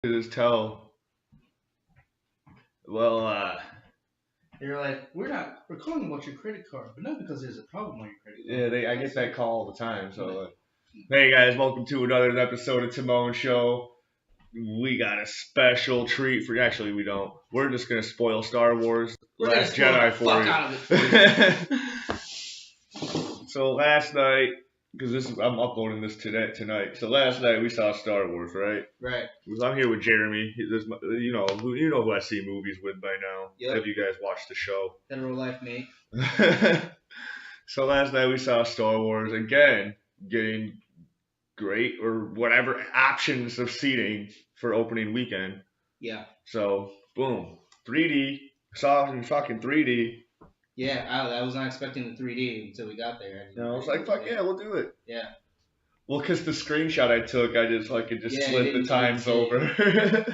Just tell. Well, They're like, we're calling about your credit card, but not because there's a problem on your credit card. I get that call all the time. So, hey guys, welcome to another episode of Timone Show. We got a special treat for. Actually, we don't. We're just gonna spoil Star Wars: We're gonna Last spoil Jedi the for fuck you. out of it for you. So last night, because I'm uploading this tonight. So last night we saw Star Wars, right? Right. I'm here with Jeremy. You know who I see movies with by now. Yep. Have you guys watched the show? Federal life, mate. So last night we saw Star Wars again, getting great or whatever options of seating for opening weekend. Yeah. So boom, 3D. Saw in fucking 3D. Yeah, I was not expecting the 3D until we got there. I was like, fuck yeah, we'll do it. Yeah. Well, because the screenshot I took, I just Yeah, slid the times over.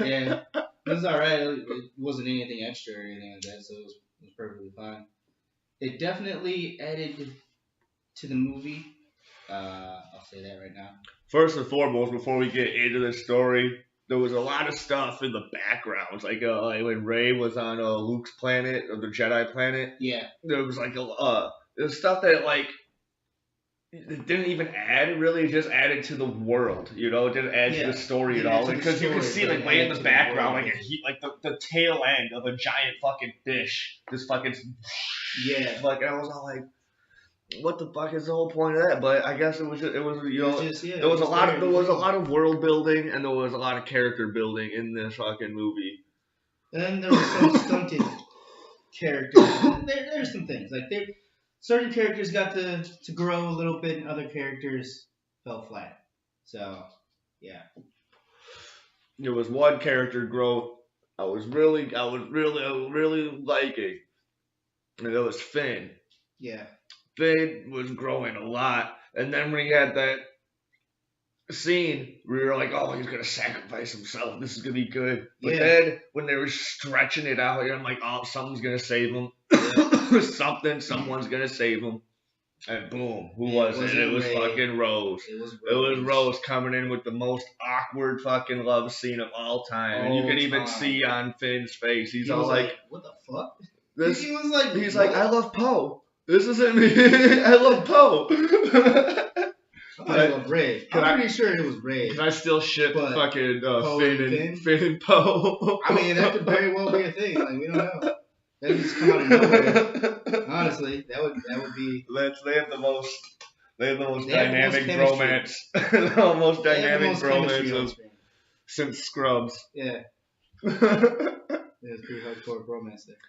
Yeah, it was alright. It wasn't anything extra or anything like that, so it was perfectly fine. It definitely added to the movie. I'll say that right now. First and foremost, before we get into the story, there was a lot of stuff in the backgrounds, like when Rey was on Luke's planet, or the Jedi planet. Yeah. There was there's stuff that it didn't even add, really. It just added to the world, It didn't add to the story at all, because you can see way in the background, the tail end of a giant fucking fish, just fucking. Yeah. I was all like, what the fuck is the whole point of that? But I guess there was a lot of world building, and there was a lot of character building in this fucking movie. And there was some stunted characters. There's some things certain characters got to grow a little bit, and other characters fell flat. So yeah. There was one character growth I was really liking, and it was Finn. Yeah. Finn was growing a lot, and then when he had that scene, we were like, "Oh, he's gonna sacrifice himself. This is gonna be good." But then when they were stretching it out here, I'm like, "Oh, something's gonna save him. Someone's gonna save him." And boom, who was it? It was fucking Rose. It was Rose coming in with the most awkward fucking love scene of all time, and you can even see on Finn's face. He's all like, "What the fuck?" He was like, "He's like, I love Poe. This isn't me. I love Poe." I love Ray. I'm pretty sure it was Ray. Can I still ship fucking Finn and Poe? I mean, that could very well be a thing. We don't know. That would just come out of nowhere. Honestly, that would be. They have the most dynamic bromance. The most dynamic bromance since Scrubs. Yeah. There's pretty hardcore bromance there.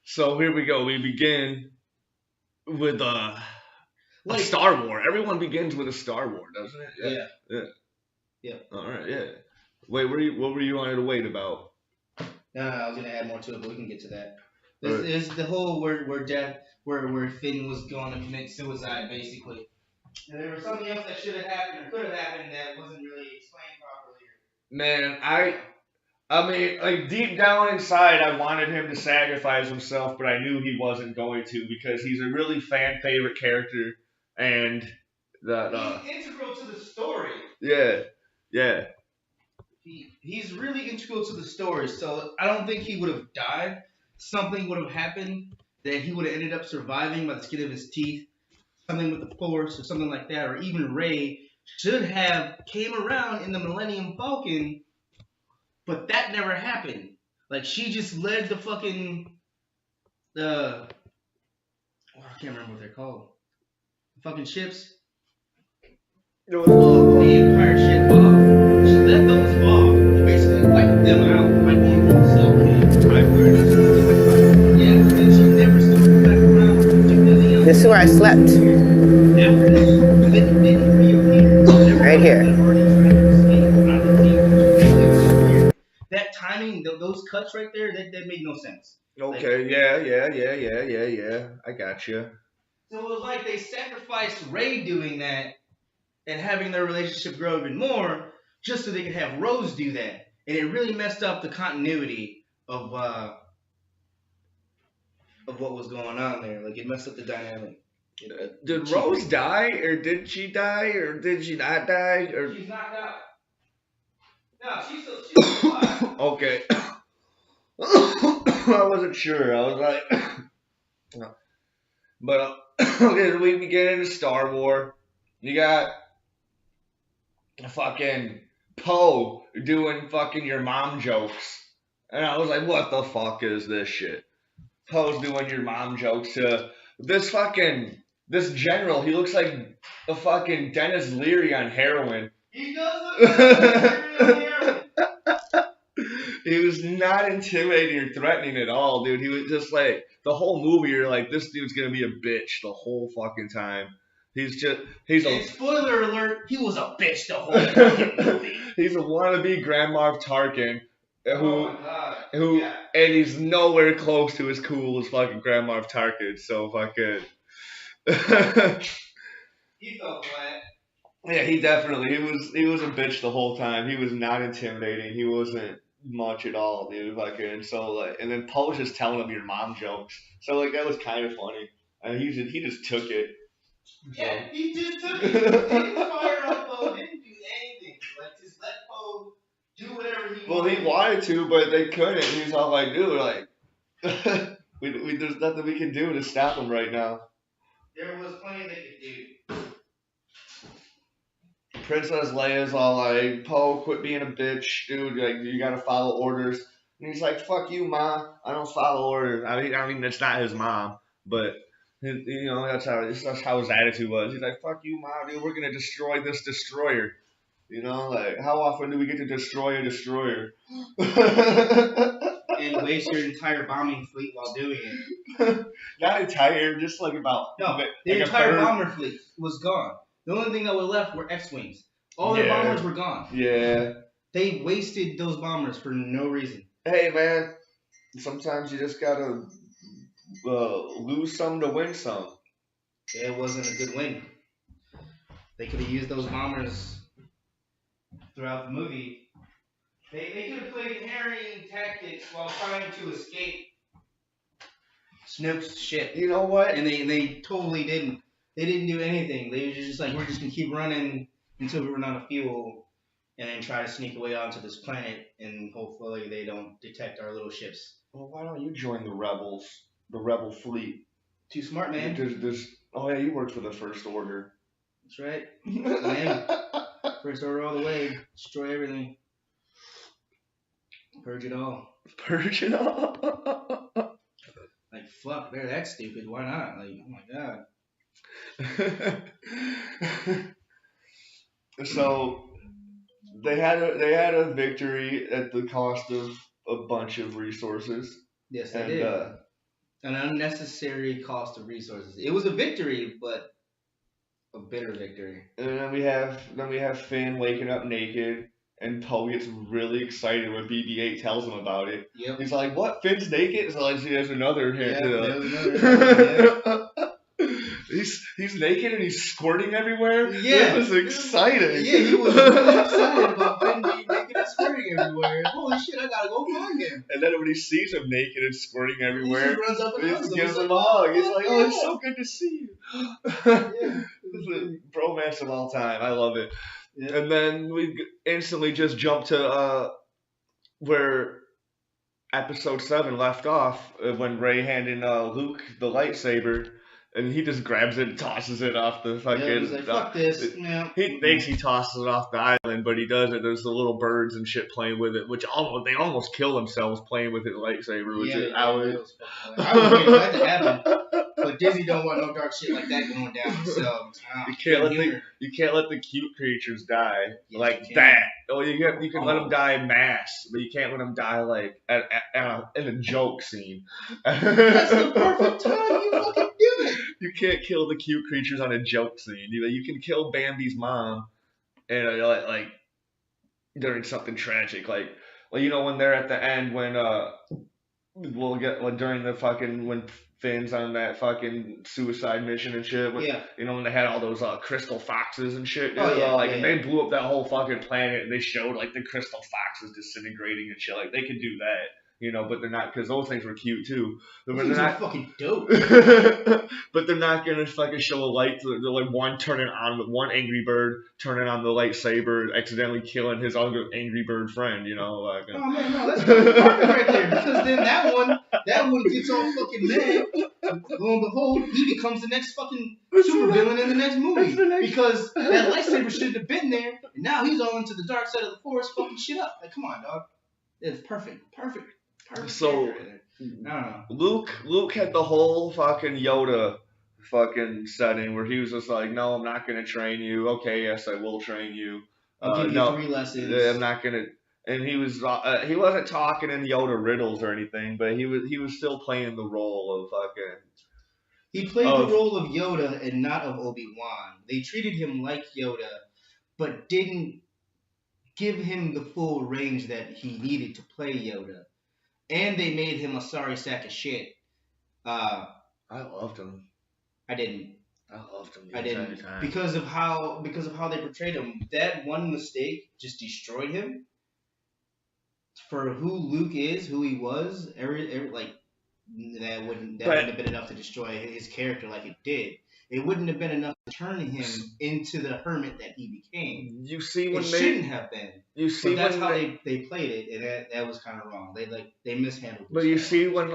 So here we go. We begin with a Star Wars. Everyone begins with a Star Wars, doesn't it? Yeah. All right. Yeah. Wait, what were you wanting to wait about? No, I was gonna add more to it, but we can get to that. This is the whole where Finn was going to commit suicide, basically. And there was something else that should have happened or could have happened that wasn't really explained properly. Man, I mean, deep down inside, I wanted him to sacrifice himself, but I knew he wasn't going to, because he's a really fan favorite character, and he's integral to the story. Yeah. He's really integral to the story, so I don't think he would have died. Something would have happened that he would have ended up surviving by the skin of his teeth. Something with the Force or something like that, or even Rey should have came around in the Millennium Falcon. But that never happened. She just led the fucking I can't remember what they're called. The fucking ships. The Empire ship off. She led those off. Basically wiped them out by being herself. Yeah, and she never circled back around to anything else. This is where I slept. After this, didn't reappear. Right here. That timing, those cuts right there, that made no sense. Okay, yeah. I got you. So it was like they sacrificed Rey doing that and having their relationship grow even more just so they could have Rose do that. And it really messed up the continuity of what was going on there. It messed up the dynamic. Did Rose die, or did she die, or did she not die? Or she's knocked out. No, she's alive. Okay. I wasn't sure. I was like, but okay, so we get into Star Wars. You got fucking Poe doing fucking your mom jokes, and I was like, what the fuck is this shit? Poe's doing your mom jokes to this general. He looks like a fucking Dennis Leary on heroin. He does look like Dennis Leary on heroin. He was not intimidating or threatening at all, dude. He was just like the whole movie. You're like, this dude's gonna be a bitch the whole fucking time. He's And spoiler alert, he was a bitch the whole fucking movie. He's a wannabe Grand Moff Tarkin who Yeah. and he's nowhere close to as cool as fucking Grand Moff Tarkin. So fucking He fell flat. yeah, he was a bitch the whole time. He was not intimidating. He wasn't much at all, dude. Fucking so like, and then Poe's just telling him your mom jokes. So like that was kind of funny. And he just took it. Yeah, he just took it. He didn't fire up Poe. Didn't do anything. Like just let Poe do whatever he wanted. Well, he wanted to, but they couldn't. He's all like, dude, like, there's nothing we can do to stop him right now. There was plenty they could do. Princess Leia's all like, Poe, quit being a bitch, dude. Like, you gotta follow orders. And he's like, fuck you, ma. I don't follow orders. I mean, it's not his mom, but you know that's how his attitude was. He's like, fuck you, ma, dude. We're gonna destroy this destroyer. You know, like, how often do we get to destroy a destroyer? And waste your entire bombing fleet while doing it. Not entire, just like about no, the entire bomber fleet was gone. The only thing that was left were X-wings. All the bombers were gone. Yeah. They wasted those bombers for no reason. Hey man, sometimes you just gotta lose some to win some. It wasn't a good win. They could have used those bombers throughout the movie. They could have played harrying tactics while trying to escape Snoke's ship. You know what? And they totally didn't. They didn't do anything. They were just like, we're just gonna keep running until we run out of fuel, and then try to sneak away onto this planet, and hopefully they don't detect our little ships. Well, why don't you join the rebels, the rebel fleet? Too smart, man. Oh yeah, you work for the First Order. That's right. Man. First Order all the way. Destroy everything. Purge it all. Purge it all. Like fuck, they're that stupid. Why not? Like, oh my god. So they had a victory at the cost of a bunch of resources. Yes, they did. An unnecessary cost of resources. It was a victory, but a bitter victory. And then we have Finn waking up naked, and Poe gets really excited when BB-8 tells him about it. Yep. He's like, "What? Finn's naked?" So like, there's another hint. Yeah, there's another hint. He's naked and he's squirting everywhere. Yeah, this is exciting. Yeah, he was really excited about Finn being naked and squirting everywhere. Holy shit, I gotta go find him. And then when he sees him naked and squirting everywhere, he just runs up and hugs him. Gives him a hug. He's like, "Oh, it's so good to see you." Yeah. This is a bromance of all time. I love it. Yeah. And then we instantly just jump to where episode 7 left off when Rey handed Luke the lightsaber, and he just grabs it and tosses it off the fucking. Yeah, he's like, fuck this. Yeah. He thinks he tosses it off the island, but he doesn't. There's the little birds and shit playing with it, which they almost kill themselves playing with his lightsaber. Which I was waiting for that to happen. But Disney don't want no dark shit like that going down. So you can't let the cute creatures die like you that. Oh, you can let them die in mass, but you can't let them die like in a joke scene. That's the perfect time. You fucking do it. You can't kill the cute creatures on a joke scene. You can kill Bambi's mom, and like during something tragic, like when they're at the end when during the fucking when Finn's on that fucking suicide mission and shit. When they had all those crystal foxes and shit. And they blew up that whole fucking planet and they showed like the crystal foxes disintegrating and shit. Like they could do that. you know, but they're not, because those things were cute too. But Those they're things are not, fucking dope. but they're not gonna fucking show a light. They're like one turning on with one angry bird turning on the lightsaber, accidentally killing his other angry bird friend. You know, like. Oh man, no, that's fucking perfect right there. Because then that one gets all fucking mad. Lo and behold, he becomes the next fucking super villain in the next movie. Because that lightsaber shouldn't have been there, and now he's all into the dark side of the force, fucking shit up. Like, come on, dog. It's perfect. So, I don't know. Luke had the whole fucking Yoda fucking setting where he was just like, no, I'm not gonna train you. Okay, yes, I will train you. I'll give you no, 3 lessons. I'm not gonna. And he wasn't talking in Yoda riddles or anything, but he was still playing the role of fucking. He played the role of Yoda and not of Obi-Wan. They treated him like Yoda, but didn't give him the full range that he needed to play Yoda. And they made him a sorry sack of shit. I loved him. I didn't. I loved him. I didn't because of how they portrayed him. That one mistake just destroyed him. For who Luke is, who he was, that wouldn't have been enough to destroy his character like it did. It wouldn't have been enough to turn him into the hermit that he became. You see when shouldn't have been. You see, but that's how they played it, and that was kind of wrong. They mishandled it. But you see when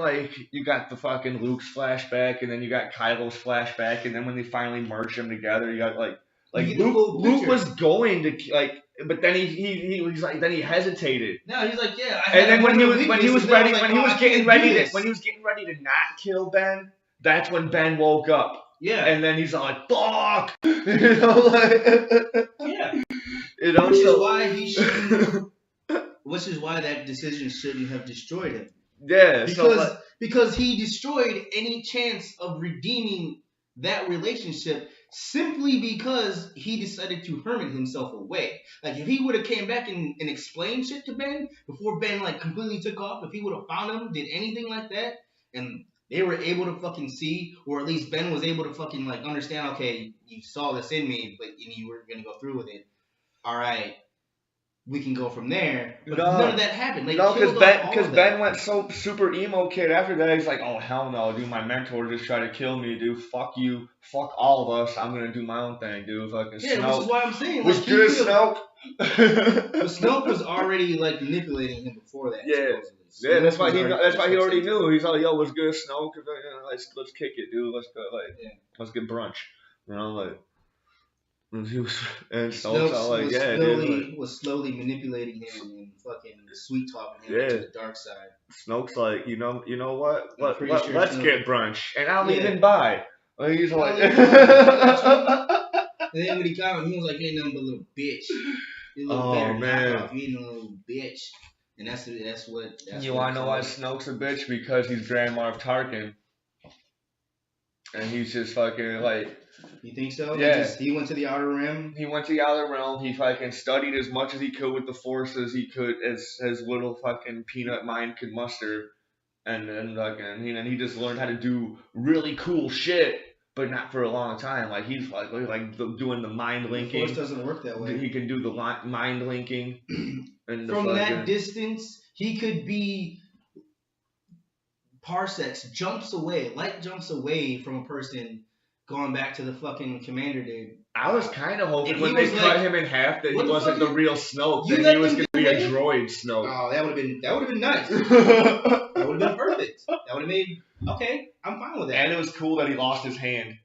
you got the fucking Luke's flashback, and then you got Kylo's flashback, and then when they finally merged them together, you got Luke was going to but then he was like, then he hesitated. No, he's like, yeah. And then when he was getting ready to not kill Ben, that's when Ben woke up. Yeah. And then he's like, fuck! You know, like... Yeah. You know, which is why that decision shouldn't have destroyed him. Yeah. Because he destroyed any chance of redeeming that relationship simply because he decided to hermit himself away. Like, if he would have came back and explained shit to Ben before Ben, completely took off, if he would have found him, did anything like that, and they were able to fucking see, or at least Ben was able to fucking, understand, okay, you saw this in me, but you were going to go through with it. All right, we can go from there. But none of that happened. Because Ben went so super emo kid after that. He's like, oh, hell no, dude. My mentor just tried to kill me, dude. Fuck you. Fuck all of us. I'm going to do my own thing, dude. Fucking Snoke. Which is why I'm saying. Was good as Snoke. But Snoke was already, manipulating him before that. Yeah. Yeah, that's why he already knew. He's like, yo, what's good, Snoke? Let's kick it, dude. Let's go, let's get brunch. You know, and Snoke was slowly manipulating him and fucking sweet talking him to the dark side. Snoke's like, you know what? Let's get brunch, and I'll even buy. He's like, and then when he got him, he was like, "You ain't nothing but a little bitch. You a little better knockoff. You ain't no little bitch." And that's what. You wanna know why Snoke's a bitch? Because he's Grand Moff Tarkin, and he's just fucking like. You think so? Yeah. He went to the Outer Rim. He went to the Outer Rim. He fucking studied as much as he could with the Force as he could, as little fucking peanut mind could muster, and then fucking he just learned how to do really cool shit, but not for a long time. Like he's doing the mind linking. The Force doesn't work that way. He can do the mind linking. And from that distance, he could be parsecs, light jumps away from a person. Going back to the fucking commander dude. I was kind of hoping when they cut him in half that he wasn't the real Snoke, that he was going to be a droid Snoke. Oh, that would have been nice. That would have been perfect. That would have made, okay, I'm fine with that. And it was cool that he lost his hand.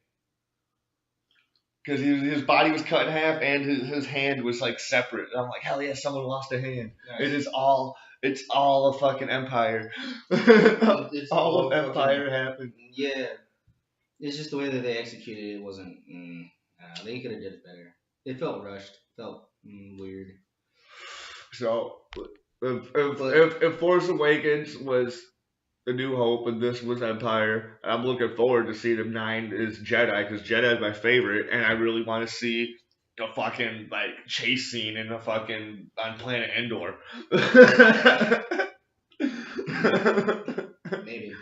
Because his body was cut in half and his hand was separate. And I'm like, hell yeah, someone lost a hand. Nice. It's all a fucking empire. It's all of Empire happened. Yeah. It's just the way that they executed it wasn't. They could have did it better. It felt rushed. Felt weird. So, if Force Awakens was A New Hope and this was Empire, I'm looking forward to seeing if 9 is Jedi, because Jedi is my favorite, and I really want to see a fucking chase scene in on planet Endor. Maybe.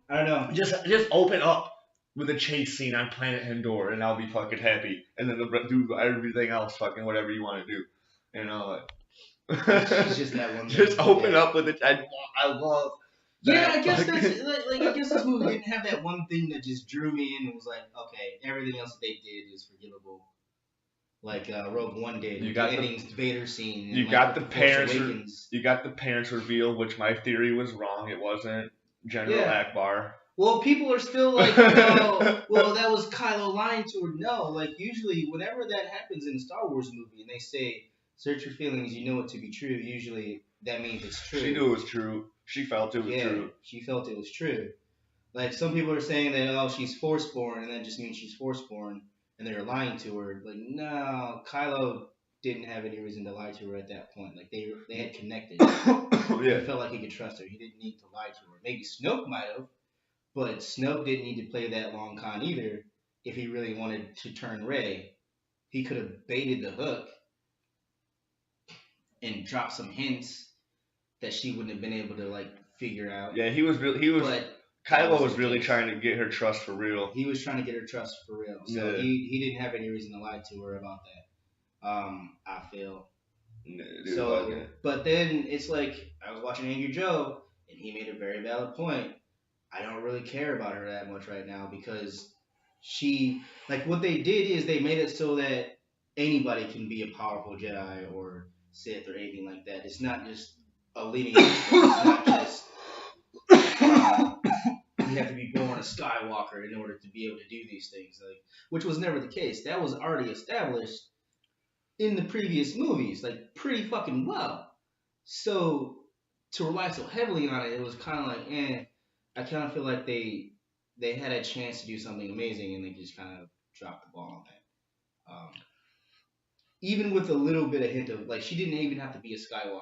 I don't know. Just open up with a chase scene on planet Endor, and I'll be fucking happy. And then do everything else, fucking whatever you want to do. You know, She's just that one. Just thing. open Yeah. up with it. I love. Yeah, That I guess fucking- that's like I guess this movie didn't have that one thing that just drew me in and was like, okay, everything else that they did is forgivable. Like Rogue One did. You with got the the- ending Vader scene. And You like, got with the Force parents. Awakens. You got the parents reveal, which my theory was wrong. It wasn't General Yeah. Akbar. Well, people are still like, well, that was Kylo lying to her. No, like usually whenever that happens in a Star Wars movie and they say search your feelings, you know it to be true. Usually that means it's true. She knew it was true. She felt it was true. She felt it was true. Like some people are saying that she's force born and that just means she's force born and they're lying to her. Like no, Kylo didn't have any reason to lie to her at that point. Like they had connected. Yeah. He felt like he could trust her. He didn't need to lie to her. Maybe Snoke might have. But Snoke didn't need to play that long con either. If he really wanted to turn Rey, he could have baited the hook and dropped some hints that she wouldn't have been able to like figure out. Yeah, he was. But Kylo was really trying to get her trust for real. he was trying to get her trust for real. So Yeah. he didn't have any reason to lie to her about that. I feel. Dude, So, fucking- but then it's like I was watching Angry Joe, and he made a very valid point. I don't really care about her that much right now because she, like, what they did is they made it so that anybody can be a powerful Jedi or Sith or anything like that. It's not just a lineage. It's not just you have to be born a Skywalker in order to be able to do these things, like, which was never the case. That was already established in the previous movies, like pretty fucking well. So to rely so heavily on it, it was kind of like, I kind of feel like they had a chance to do something amazing and they just kind of dropped the ball on that. Even with a little bit of hint of like, she didn't even have to be a Skywalker.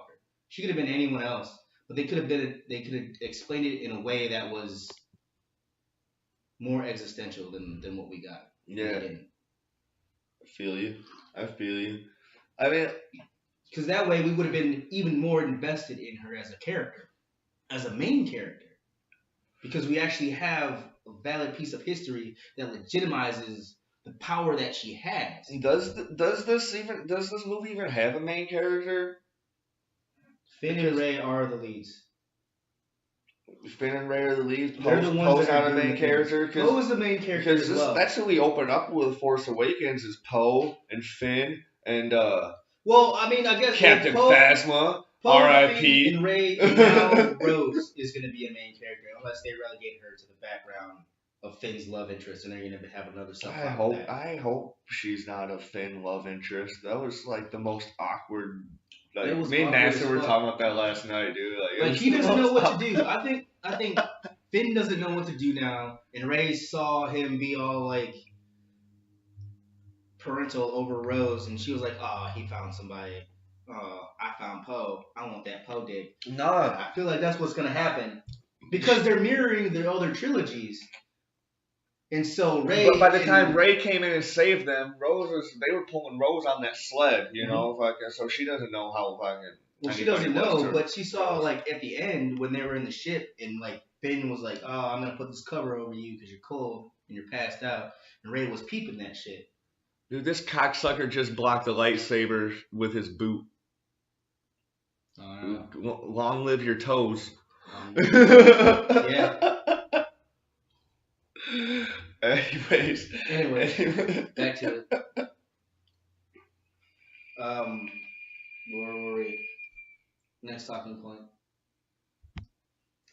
She could have been anyone else, but they could have explained it in a way that was more existential than what we got. Yeah. I feel you. I mean, because that way we would have been even more invested in her as a character, as a main character. Because we actually have a valid piece of history that legitimizes the power that she has. does this movie even have a main character? Finn and Rey are the leads. Finn and Rey are the leads. They're the ones Poe's that are not a doing main the character. Poe is the main character as well. That's who we open up with. Force Awakens is Poe and Finn and well, I mean, I guess Captain Poe, Phasma. Poe, R.I.P. Finn, and Rey, and now Rose is going to be a main character unless they relegate her to the background of Finn's love interest, and they're going to have another subplot. I hope she's not a Finn love interest. That was like the most awkward. Like It was me and awkward Nasser as were fuck. talking about that last night, dude. Like, it Like was he the doesn't know most what to do. I think Finn doesn't know what to do now, and Rey saw him be all like parental over Rose, and she was like, "Oh, he found somebody. I found Poe. I want that Poe dick." Nah. I feel like that's what's gonna happen because they're mirroring their other trilogies, and so Rey. But by the time Rey came in and saved them, they were pulling Rose on that sled, you know, fucking. So she doesn't know how fucking. Well, she anybody doesn't was know, to but she saw like at the end when they were in the ship, and like Finn was like, "Oh, I'm gonna put this cover over you because you're cold and you're passed out," and Rey was peeping that shit. Dude, this cocksucker just blocked the lightsaber with his boot. Long live your toes. Yeah. Anyways. Anyway, back to it. Where were we? Next talking point.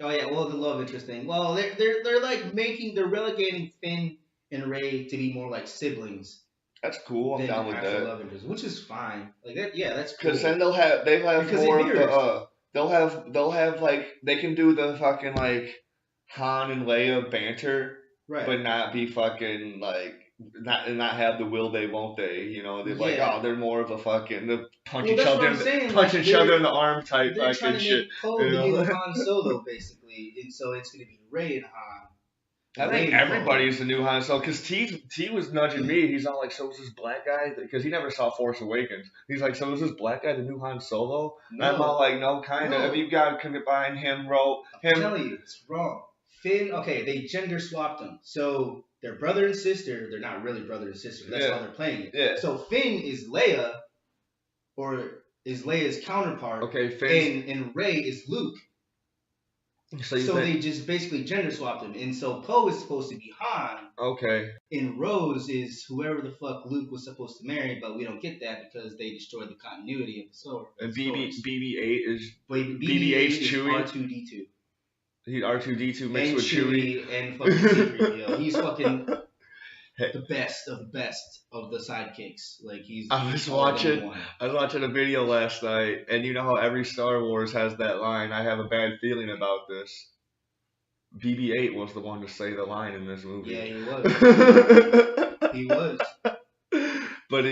Oh yeah, well the love interest thing. Well, they're like they're relegating Finn and Rey to be more like siblings. That's cool. I'm down with that. Love interest, which is fine. Like that, yeah, that's cool. Because then they'll have Because more it of the they'll have like they can do the fucking like Han and Leia banter, right? But not be fucking like not have the will they won't they, you know? They're like, Yeah. oh, they're more of a fucking punch Well, each that's other what I'm saying, punch like, each other in the arm type They're trying fucking to shit. make Poe the new Han Solo, basically, and so it's gonna be Rey and Han. I think everybody's the new Han Solo because T was nudging me. He's all like, "So is this black guy?" Because he never saw Force Awakens. He's like, "So is this black guy the new Han Solo?" No. And I'm all like, "No, kind of. No. If you got to combine him, I'm telling you, it's wrong. Finn, okay, they gender swapped them, so they're brother and sister. They're not really brother and sister. That's Yeah. how they're playing it. Yeah. So Finn is Leia, or is Leia's counterpart, Okay, and Rey is Luke. So you So think? they just basically gender swapped him, and so Poe is supposed to be Han, Okay. and Rose is whoever the fuck Luke was supposed to marry, but we don't get that because they destroyed the continuity of the story. And BB-8 is BB-8 is Chewie. R2D2. He's R2D2 mixed And with Chewie. And fucking C-3PO. He's fucking the best of the sidekicks. Like he's. I was watching a video last night, and you know how every Star Wars has that line, "I have a bad feeling about this." BB-8 was the one to say the line in this movie. Yeah, he was. He was. But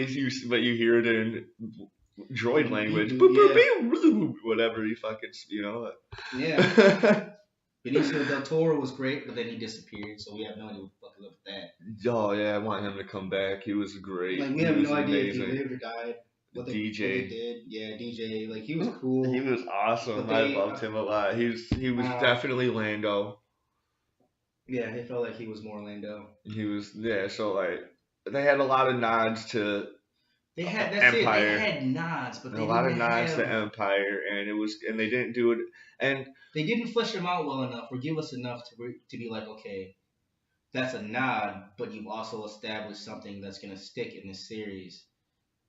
you hear it in droid language. Yeah. Whatever he fucking, you know. Yeah. Benicio del Toro was great, but then he disappeared, so we have no idea what the fuck is up with that. Oh yeah, I want him to come back. He was great. Like we have no idea if he lived or died. What they DJ did, yeah, DJ. Like he was cool. He was awesome. I loved him a lot. He was definitely Lando. Yeah, it felt like he was more Lando. He was So like they had a lot of nods to. They had Empire. They had nods, but they a lot of nods to Empire, and they didn't do it, and they didn't flesh them out well enough or give us enough to be like, okay, that's a nod, but you've also established something that's gonna stick in this series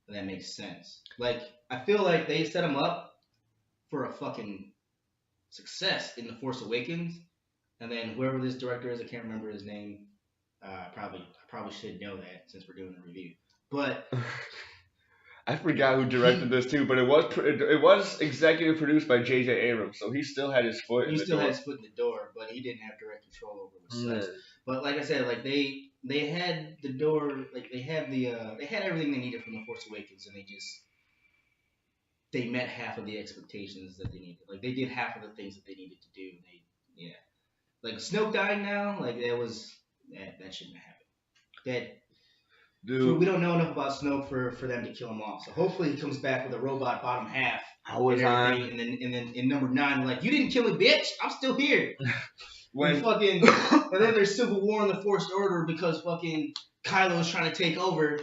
that makes sense. Like I feel like they set them up for a fucking success in The Force Awakens, and then whoever this director is, I can't remember his name. I probably should know that since we're doing a review, but. I forgot who directed this too, but it was executive produced by J.J. Abrams, so he still had his foot in the door. He still had his foot in the door, but he didn't have direct control over the set. But like I said, like they had the door, like they had everything they needed from The Force Awakens, and they met half of the expectations that they needed. Like they did half of the things that they needed to do. Like Snoke dying now, like that shouldn't have happened. Dude. We don't know enough about Snoke for them to kill him off. So hopefully he comes back with a robot bottom half. And then in number 9, like, you didn't kill me, bitch. I'm still here. And then there's civil war in the First Order because fucking Kylo's trying to take over,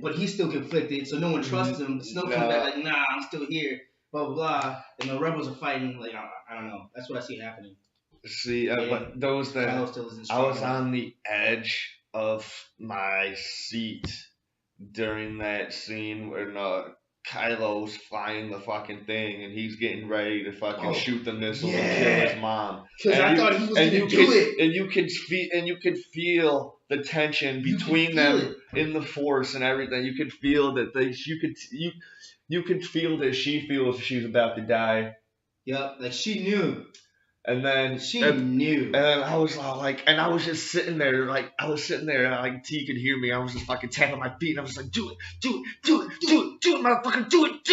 but he's still conflicted, so no one trusts him. But Snoke comes back like, nah, I'm still here. Blah blah blah. And the rebels are fighting. Like I don't know. That's what I see happening. But those that Kylo still isn't I was on the edge of my seat during that scene when Kylo's flying the fucking thing and he's getting ready to fucking shoot the missile and kill his mom. Because I thought he was going to do it. And you could feel the tension between them in the Force and everything. You could feel that you could feel that she feels she's about to die. Yep, like she knew. And then she knew. And then I was like, and I was just sitting there, and like T could hear me. I was just fucking tapping my feet, and I was like, do it, motherfucker, do it.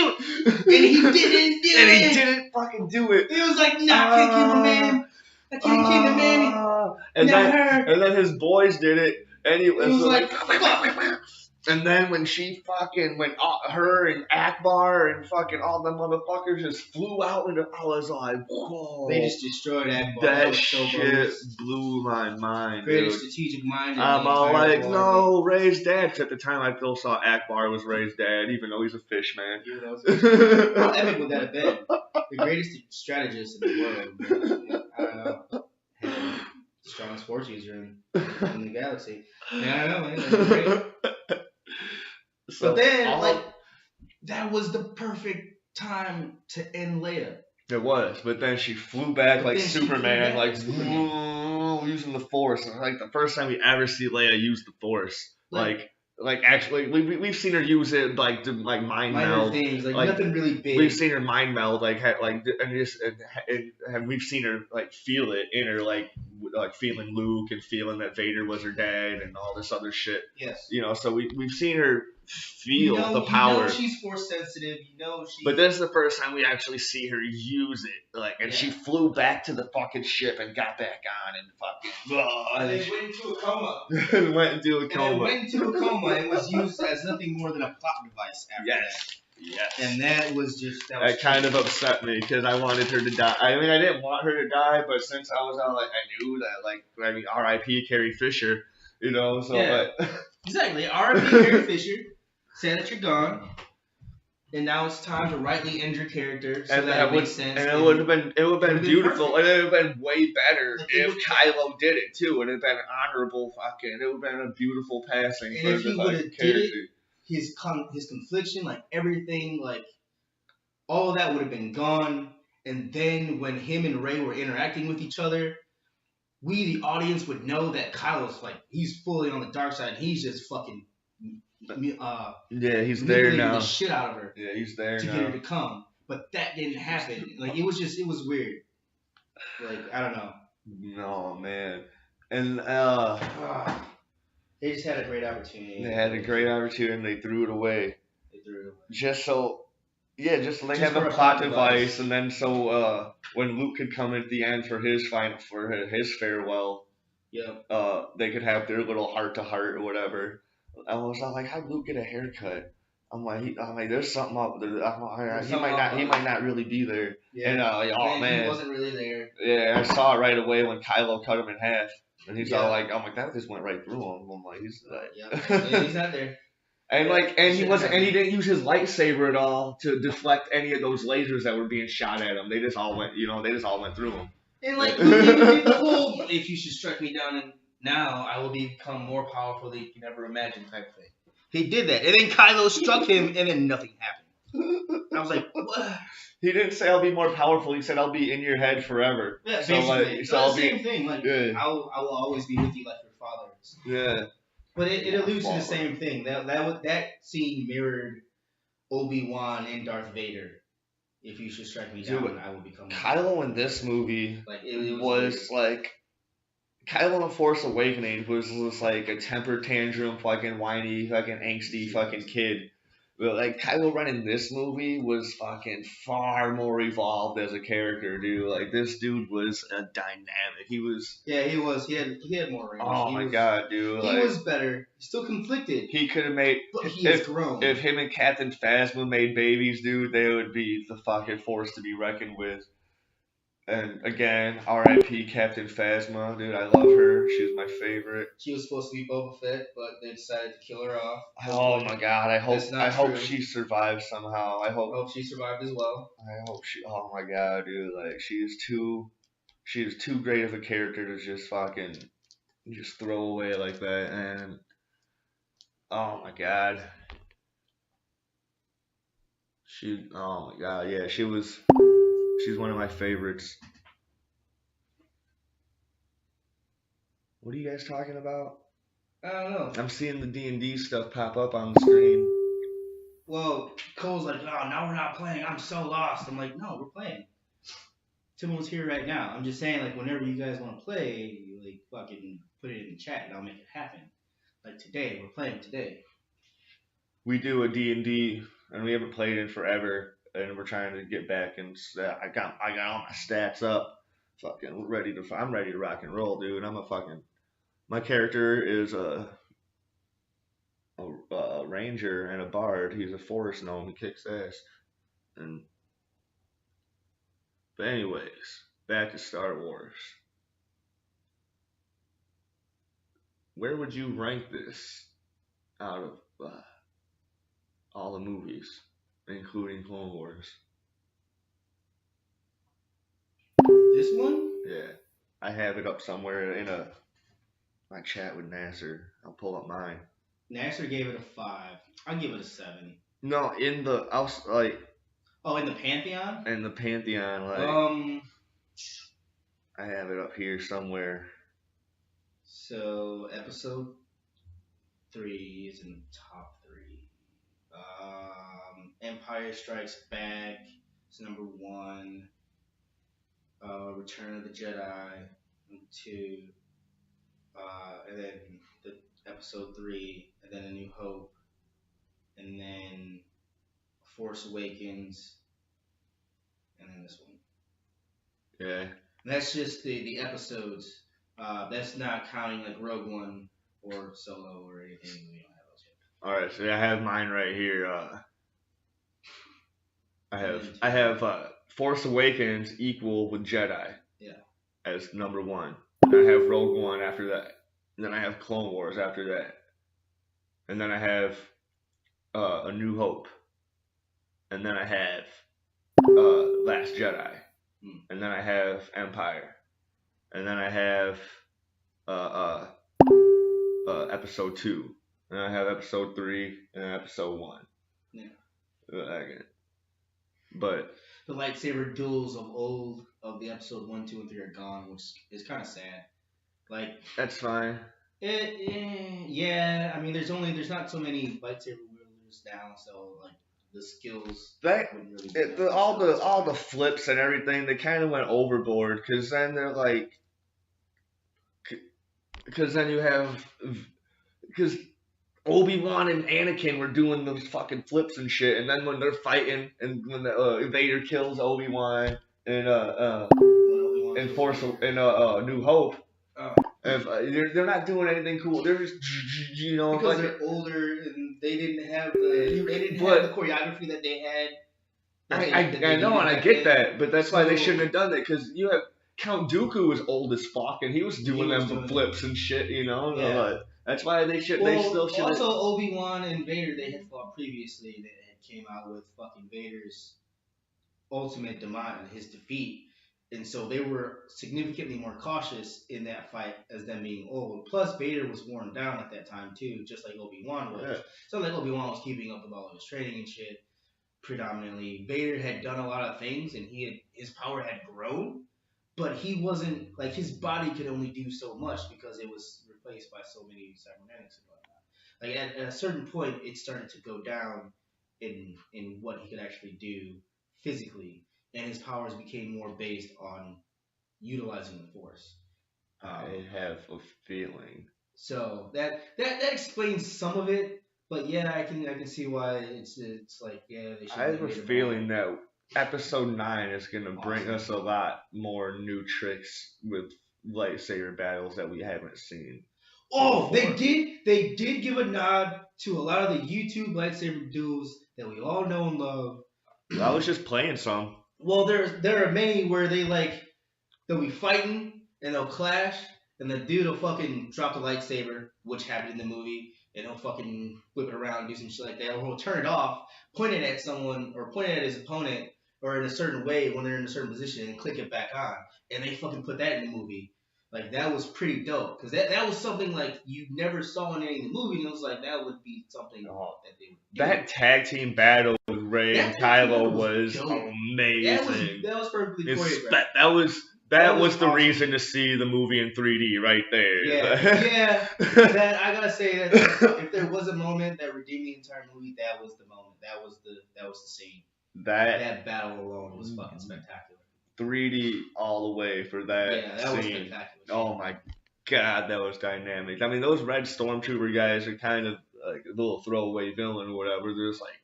And he didn't do it. And he didn't fucking do it. He was like, nah, I can't kill the man. I can't kill the man. And then his boys did it, and he was like, fuck. And then when her and Akbar and fucking all them motherfuckers just flew out, and I was like, whoa. They just destroyed Akbar. That shit blew my mind. Greatest strategic mind. I'm all like, no, Ray's dad. Because at the time I still saw Akbar was Ray's dad, even though he's a fish man. How epic would that have been? The greatest strategist in the world. I don't know. Had the strongest force user in the galaxy. Yeah, I know, man. That's great. But then, that was the perfect time to end Leia. It was, but then she flew back like Superman, using the Force. And, like the first time we ever see Leia use the Force, actually, we've seen her use it to mind meld things, nothing really big. We've seen her mind meld, and we've seen her feel it in her, feeling Luke and feeling that Vader was her dad and all this other shit. Yes. So we've seen her feel the power. She's Force sensitive. But this is the first time we actually see her use it. She flew back to the fucking ship and got back on and they went into a coma. went into a coma and was used as nothing more than a plot device after that. Yes. And that was kind of upset me because I wanted her to die. I mean, I didn't want her to die, but since I was out, I knew that, R.I.P. Carrie Fisher, so, yeah. Exactly. R.I.P. Carrie Fisher. Sad that you're gone. And now it's time to rightly end your character so And that it makes sense. and it would have been beautiful, perfect. and it would have been way better Like, if Kylo did it too. It would have been honorable fucking. It would have been a beautiful passing And for if the he would have character. did it, his confliction, like everything, like all of that would have been gone. And then when him and Rey were interacting with each other, we, the audience, would know that Kylo's like he's fully on the dark side. He's just fucking yeah, he's there now. The shit out of her. Yeah, he's there to now. get her to come, but that didn't happen. Like it was weird. Like I don't know. No man, and they just had a great opportunity. They had a great opportunity and they threw it away. Just so. Yeah, just so they have a plot device, and then so when Luke could come at the end for his farewell, they could have their little heart to heart or whatever. I was like, how'd Luke get a haircut? I'm like, there's something up there. He might not really be there. Yeah. And man, he wasn't really there. Yeah, I saw it right away when Kylo cut him in half, and he's all like, I'm like, that just went right through him. I'm like, he's he's not there. And he didn't use his lightsaber at all to deflect any of those lasers that were being shot at him. They just all went through him. And like, the whole, if you should strike me down and now I will become more powerful than you can ever imagine type thing. He did that, and then Kylo struck him, and then nothing happened. I was like, what? He didn't say I'll be more powerful. He said I'll be in your head forever. Yeah, basically. So the same thing. Like, I will always be with you like your father is. Yeah. But it alludes to the same thing. That scene mirrored Obi-Wan and Darth Vader. If you should strike me down, I will become. Kylo in this movie was like. Kylo in Force Awakens was just like a temper tantrum, fucking whiny, fucking angsty, fucking kid. But like Kylo Ren in this movie was fucking far more evolved as a character, dude. Like this dude was a dynamic. He was. Yeah, he was. He had more range. Oh my god, dude! He was better. Still conflicted. He could have made. But he has grown. If him and Captain Phasma made babies, dude, they would be the fucking force to be reckoned with. And again, R.I.P. Captain Phasma, dude. I love her. She was my favorite. She was supposed to be Boba Fett, but they decided to kill her off. Oh my god! I hope she survives somehow. I hope she survived as well. I hope she. Oh my god, dude! Like she is too great of a character to just fucking just throw away like that. And oh my god, oh my god, yeah, she's one of my favorites. What are you guys talking about? I don't know. I'm seeing the D&D stuff pop up on the screen. Well, Cole's like, oh, now we're not playing. I'm so lost. I'm like, no, we're playing. Timone's here right now. I'm just saying, like, whenever you guys want to play, like, fucking put it in the chat and I'll make it happen. Like today, we're playing today. We do a D&D, and we haven't played in forever, and we're trying to get back. And I got all my stats up. Fucking I'm ready to rock and roll, dude. My character is a ranger and a bard. He's a forest gnome. He kicks ass. But anyways, back to Star Wars. Where would you rank this out of all the movies, including Clone Wars? This one? Yeah, I have it up somewhere in my chat with Nasser. I'll pull up mine. Nasser gave it a 5. I'll give it a 7. No, in the in the Pantheon? In the Pantheon, I have it up here somewhere. So episode 3 is in the top 3. Empire Strikes Back is number 1. Return of the Jedi, number 2. And then the episode 3, and then A New Hope, and then Force Awakens, and then this one. Yeah. And that's just the episodes. That's not counting like Rogue One or Solo or anything. We don't have those yet. All right, so I have mine right here. I have Force Awakens equal with Jedi. Yeah. As number 1. Then I have Rogue One after that. And then I have Clone Wars after that. And then I have A New Hope. and then I have Last Jedi, and then I have Empire, and then I have uh, uh, Episode 2, and I have Episode 3, and Episode 1. Yeah. But the lightsaber duels of the episode 1, 2, and 3 are gone, which is kind of sad. Like that's fine. Yeah. I mean, there's not so many lightsaber wielders now, so like the skills wouldn't really all the flips and everything, they kind of went overboard because then they're like, because then you have because Obi-Wan and Anakin were doing those fucking flips and shit, and then when they're fighting and when Vader kills Obi-Wan and Force and New Hope. If, they're not doing anything cool. They're just, because like, they're older and they didn't have the choreography that they had. I know, and I get that, but that's why they shouldn't have done that. Because you have Count Dooku was old as fuck, and he was doing them flips and shit. You know, yeah. That's why they should. They still should. Also, Obi-Wan and Vader, they had fought previously. They had came out with fucking Vader's ultimate demise, his defeat. And so they were significantly more cautious in that fight as them being old. Plus, Vader was worn down at that time too, just like Obi-Wan was. Yeah. So like Obi-Wan was keeping up with all of his training and shit. Predominantly, Vader had done a lot of things, and his power had grown, but he wasn't like his body could only do so much because it was replaced by so many cybernetics and whatnot. Like at a certain point, it started to go down in what he could actually do physically, and his powers became more based on utilizing the Force. I have a feeling. So that explains some of it, but yeah, I can see why it's like yeah. They should I have a feeling that Episode 9 is gonna bring us a lot more new tricks with lightsaber battles that we haven't seen. Oh, before. They did give a nod to a lot of the YouTube lightsaber duels that we all know and love. I was just playing some. Well, there are many where they'll be fighting and they'll clash, and the dude will fucking drop the lightsaber, which happened in the movie, and he'll fucking whip it around and do some shit like that, or he'll turn it off, point it at someone, or point it at his opponent, or in a certain way when they're in a certain position, and click it back on, and they fucking put that in the movie. Like, that was pretty dope, because that was something, like, you never saw in any of the movie, and it was like, that would be something that they would do. That tag team battle with Rey and Kylo was amazing. That was perfectly choreographed. That was the awesome reason to see the movie in 3D right there. Yeah. That I gotta say that if there was a moment that redeemed the entire movie, that was the moment. That was the scene. That battle alone was fucking spectacular. 3D all the way for that scene. Yeah, that was spectacular. Oh my god, that was dynamic. I mean, those red stormtrooper guys are kind of like a little throwaway villain or whatever. They're just like,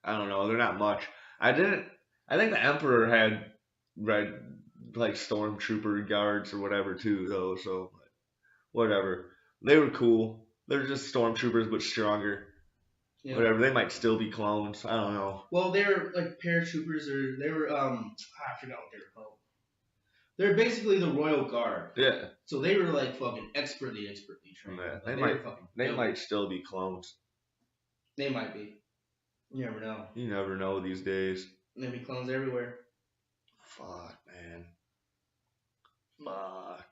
I don't know, they're not much. I think the Emperor had red like stormtrooper guards or whatever too, though. So whatever, they were cool. They're just stormtroopers but stronger. Yeah. Whatever, they might still be clones. I don't know. Well, they were like paratroopers, or they were I forgot what they were called. They're basically the Royal Guard. Yeah. So they were like fucking expertly trained. Yeah, like, they might still be clones. They might be. You never know. You never know these days. There be clones everywhere. Fuck, man. Fuck.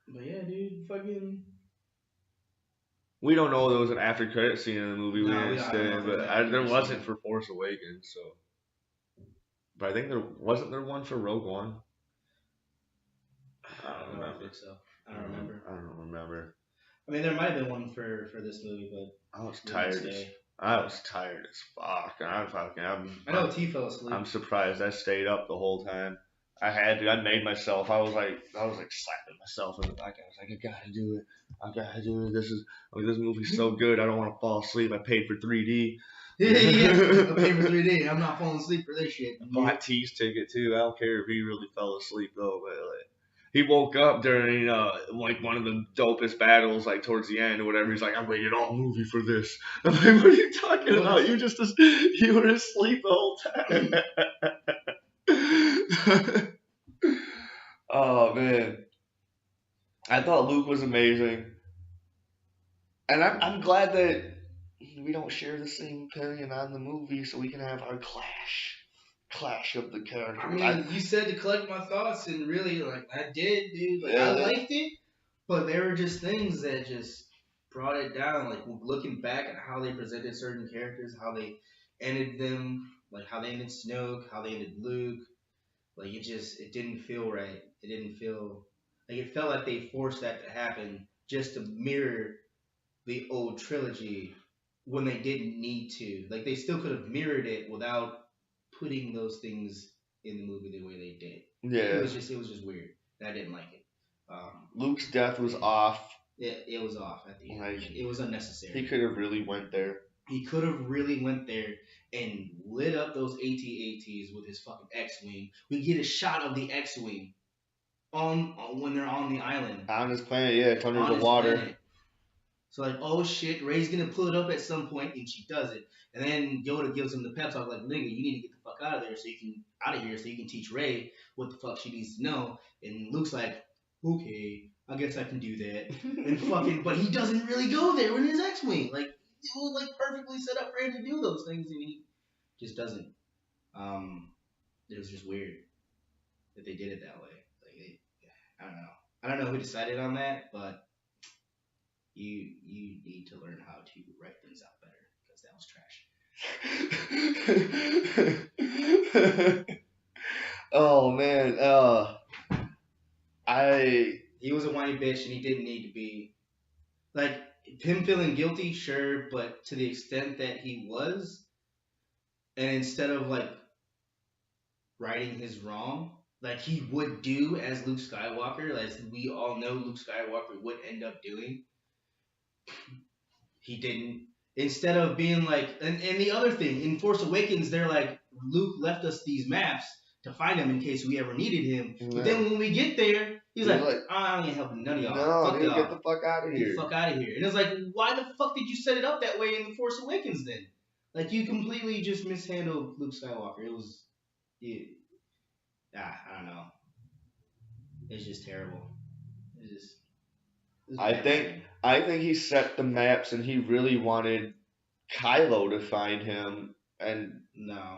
But yeah, dude, fucking. We don't know there was an after credit scene in the movie. We understand, but there wasn't for Force Awakens, so. But I think there wasn't one for Rogue One. I don't remember. I think so. I don't remember. I mean, there might have been one for this movie, but I was tired. I was tired as fuck. I know T fell asleep. I'm surprised I stayed up the whole time. I had to. I made myself. I was like slapping myself in the back. I was like, I gotta do it. This movie's so good. I don't want to fall asleep. I paid for 3D. Yeah. I paid for 3D. I'm not falling asleep for this shit. I bought T's ticket too. I don't care if he really fell asleep though. But he woke up during like one of the dopest battles, like towards the end or whatever. He's like, I waited all movie for this. I'm like, what are you talking about? You were asleep the whole time. Oh man, I thought Luke was amazing, and I'm glad that we don't share the same opinion on the movie, so we can have our clash of the characters. I mean, you said to collect my thoughts, and really, like, I did, dude. Like, I Yeah. liked it, but there were just things that just brought it down. Like, looking back at how they presented certain characters, how they ended them, like how they ended Snoke, how they ended Luke. Like, it didn't feel right. It didn't feel like it felt like they forced that to happen just to mirror the old trilogy when they didn't need to. Like, they still could have mirrored it without putting those things in the movie the way they did. Yeah. It was just weird. I didn't like it. Luke's death was off. It was off at the end. Like, it was unnecessary. He could have really went there. He could have really went there and lit up those AT-ATs with his fucking X-wing. We get a shot of the X-wing on when they're on the island. On his planet, yeah, it's under the water. Planet. So like, oh shit, Rey's gonna pull it up at some point, and she does it. And then Yoda gives him the pep talk, like, nigga, you need to get the fuck out of there so you can teach Rey what the fuck she needs to know. And Luke's like, okay, I guess I can do that. And fucking, but he doesn't really go there with his X-wing. Like, it was like perfectly set up for him to do those things, and he just doesn't. It was just weird that they did it that way. Like, I don't know. I don't know who decided on that, but you need to learn how to write things out better because that was trash. Oh man, he was a whiny bitch and he didn't need to be. Like, him feeling guilty, sure, but to the extent that he was, and instead of like righting his wrong, like he would do as Luke Skywalker, as we all know Luke Skywalker would end up doing, he didn't. Instead of being like, and the other thing, in Force Awakens, they're like, Luke left us these maps to find him in case we ever needed him. Yeah. But then when we get there, he's like, I ain't helping none of y'all. No, fuck dude, y'all. Get the fuck out of here. Get the fuck out of here. And it's like, why the fuck did you set it up that way in The Force Awakens then? Like, you completely just mishandled Luke Skywalker. It was, I don't know. It's just terrible. I think he set the maps and he really wanted Kylo to find him and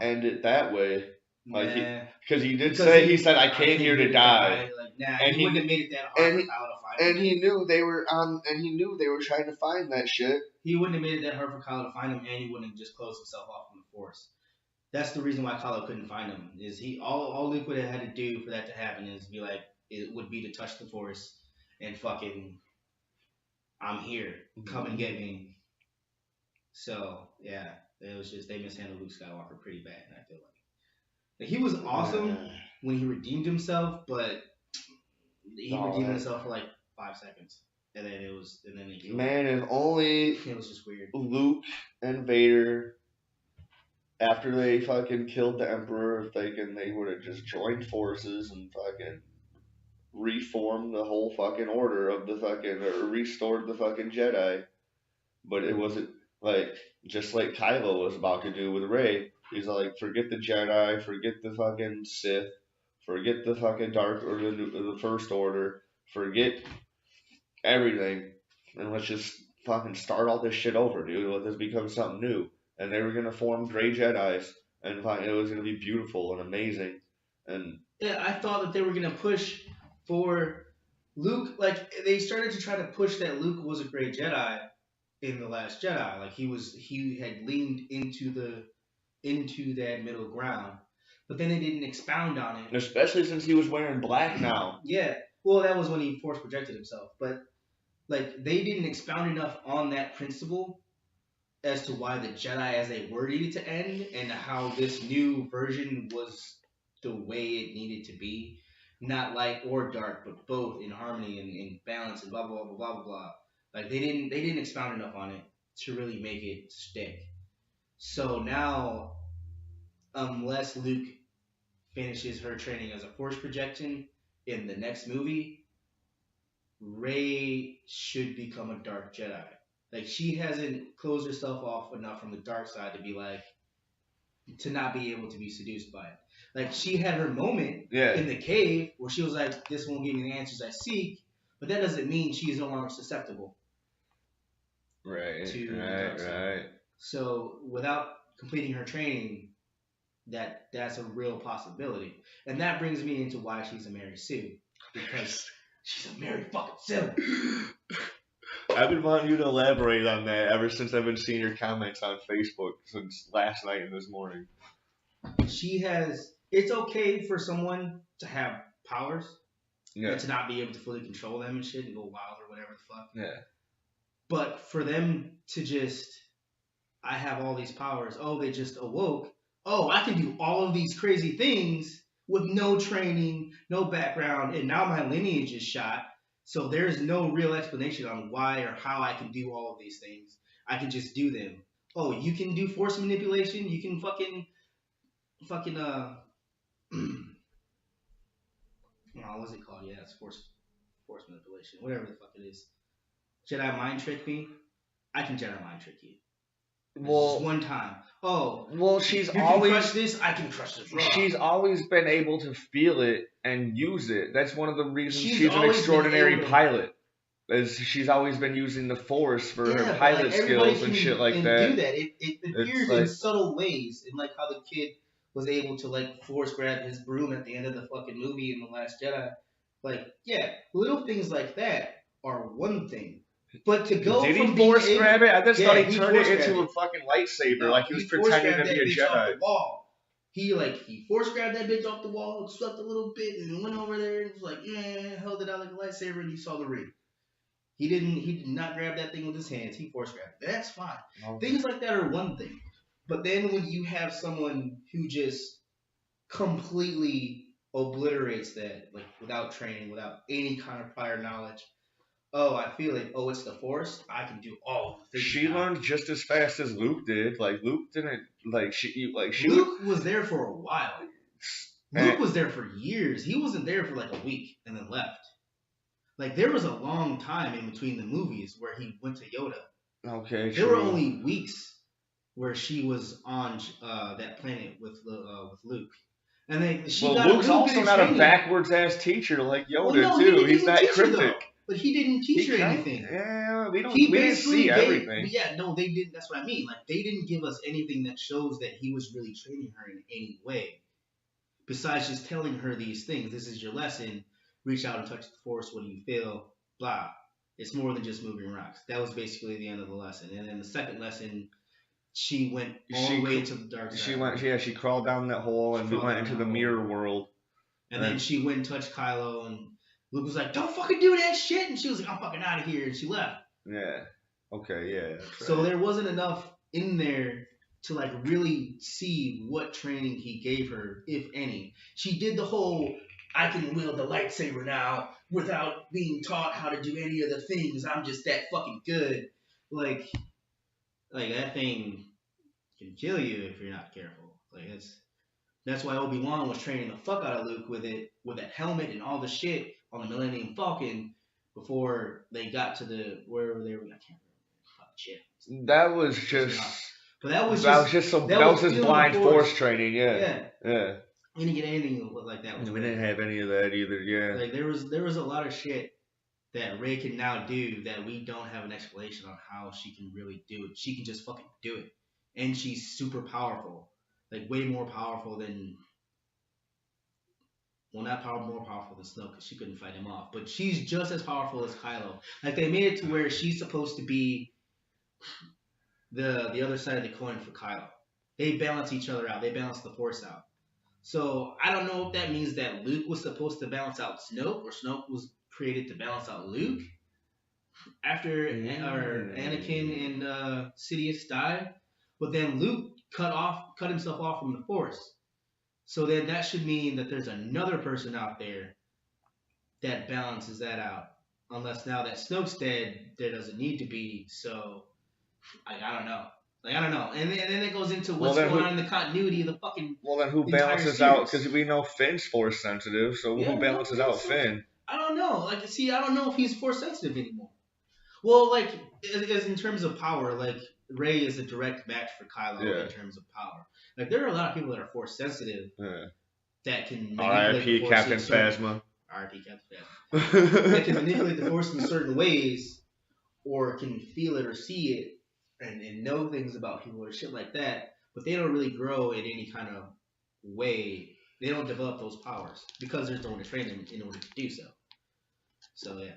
end it that way. Like because he said I came here to die. Like, and he wouldn't have made it that hard for Kylo to find him. And he knew they were trying to find that shit. He wouldn't have made it that hard for Kylo to find him, and he wouldn't have just closed himself off from the Force. That's the reason why Kylo couldn't find him. Is all Luke would have had to do for that to happen is be like, it would be to touch the Force and fucking, I'm here, come and get me. So yeah, it was just they mishandled Luke Skywalker pretty bad, and I feel like he was awesome when he redeemed himself, but he redeemed himself for like 5 seconds, and then they killed him. If only it was just weird. Luke and Vader, after they fucking killed the Emperor, they would have just joined forces and fucking reformed the whole fucking order of the fucking, or restored the fucking Jedi. But it wasn't like, just like Kylo was about to do with Rey. He's like, forget the Jedi, forget the fucking Sith, forget the fucking Dark or the First Order, forget everything, and let's just fucking start all this shit over, dude. Let this become something new. And they were gonna form Grey Jedis, and it was gonna be beautiful and amazing. And yeah, I thought that they were gonna push for Luke. Like, they started to try to push that Luke was a Grey Jedi in The Last Jedi. Like, he had leaned into that middle ground, but then they didn't expound on it. Especially since he was wearing black now. Yeah, well, that was when he force projected himself, but like, they didn't expound enough on that principle as to why the Jedi as they were needed to end, and how this new version was the way it needed to be. Not light or dark, but both in harmony and in balance and blah blah blah blah blah blah. Like, they didn't expound enough on it to really make it stick. So now, unless Luke finishes her training as a force projection in the next movie, Rey should become a dark Jedi. Like, she hasn't closed herself off enough from the dark side to be like, to not be able to be seduced by it. Like, she had her moment in the cave where she was like, this won't give me the answers I seek, but that doesn't mean she is no longer susceptible. Right, to the right, dark side. right. So without completing her training, that's a real possibility. And that brings me into why she's a Mary Sue. Because she's a Mary fucking Sue. I've been wanting you to elaborate on that ever since I've been seeing your comments on Facebook since last night and this morning. She has. It's okay for someone to have powers Yeah. and to not be able to fully control them and shit and go wild or whatever the fuck. Yeah. But for them to just, I have all these powers. Oh, they just awoke. Oh, I can do all of these crazy things with no training, no background, and now my lineage is shot. So there's no real explanation on why or how I can do all of these things. I can just do them. Oh, you can do force manipulation. You can fucking what's it called? Yeah, it's force manipulation. Whatever the fuck it is. Jedi mind trick me. I can Jedi mind trick you. Well, just one time. Oh, well, she's you always can crush this. I can crush this. Raw. She's always been able to feel it and use it. That's one of the reasons she's an extraordinary pilot. Is she's always been using the Force for her pilot skills and shit like that. Do that. It appears in subtle ways, and like how the kid was able to like force grab his broom at the end of the fucking movie in The Last Jedi. Like, yeah, little things like that are one thing. But to go did from he force grab it? I just thought he turned it into a fucking lightsaber, no, like he was pretending to be a Jedi. He force grabbed that bitch off the wall, swept a little bit, and went over there and was like, held it out like a lightsaber, and you saw the ring. He did not grab that thing with his hands. He force grabbed it. That's fine. Okay. Things like that are one thing. But then when you have someone who just completely obliterates that, like without training, without any kind of prior knowledge. Oh, I feel it. Oh, it's the Force. I can do all the things. She learned just as fast as Luke did. Like Luke didn't Luke was there for a while. Luke was there for years. He wasn't there for like a week and then left. Like there was a long time in between the movies where he went to Yoda. Okay. There were only weeks where she was on that planet with Luke. And then Luke's also not a backwards ass teacher like Yoda too. He's not cryptic. But he didn't teach her anything. Yeah, we didn't see everything. Yeah, no, they didn't. That's what I mean. Like they didn't give us anything that shows that he was really training her in any way, besides just telling her these things. This is your lesson. Reach out and touch the Force. What do you feel? Blah. It's more than just moving rocks. That was basically the end of the lesson. And then the second lesson, she went all the way to the dark side. She crawled down that hole and we went into the mirror world. And then she went and touched Kylo, and Luke was like, "Don't fucking do that shit," and she was like, "I'm fucking out of here," and she left. Yeah. Okay. Yeah. So there wasn't enough in there to like really see what training he gave her, if any. She did the whole, I can wield the lightsaber now without being taught how to do any of the things. I'm just that fucking good. Like that thing can kill you if you're not careful. Like that's why Obi-Wan was training the fuck out of Luke with that helmet and all the shit on the Millennium Falcon before they got to wherever they were. I can't remember. Oh, shit. That was just. But that was his blind force training. Yeah. We didn't get anything like that. We didn't have any of that either. Yeah. Like there was a lot of shit that Rey can now do that we don't have an explanation on how she can really do it. She can just fucking do it, and she's super powerful. Like way more powerful than. Well, not more powerful than Snoke because she couldn't fight him off. But she's just as powerful as Kylo. Like they made it to where she's supposed to be the other side of the coin for Kylo. They balance each other out. They balance the Force out. So I don't know if that means that Luke was supposed to balance out Snoke, or Snoke was created to balance out Luke after Anakin and Sidious died. But then Luke cut himself off from the Force. So then that should mean that there's another person out there that balances that out. Unless now that Snoke's dead, there doesn't need to be. So, I don't know. And then it goes into what's going on in the continuity of the fucking. Well, then who balances out? Because we know Finn's force sensitive, so who balances out Finn? I don't know. I don't know if he's force sensitive anymore. Well, like, as in terms of power, like, Rey is a direct match for Kylo in terms of power. Like, there are a lot of people that are force sensitive that can manipulate the Force. Captain Phasma. R.I.P. Captain Phasma. That can manipulate the Force in certain ways, or can feel it or see it and know things about people or shit like that, but they don't really grow in any kind of way. They don't develop those powers because there's no one to train them in order to do so. So yeah,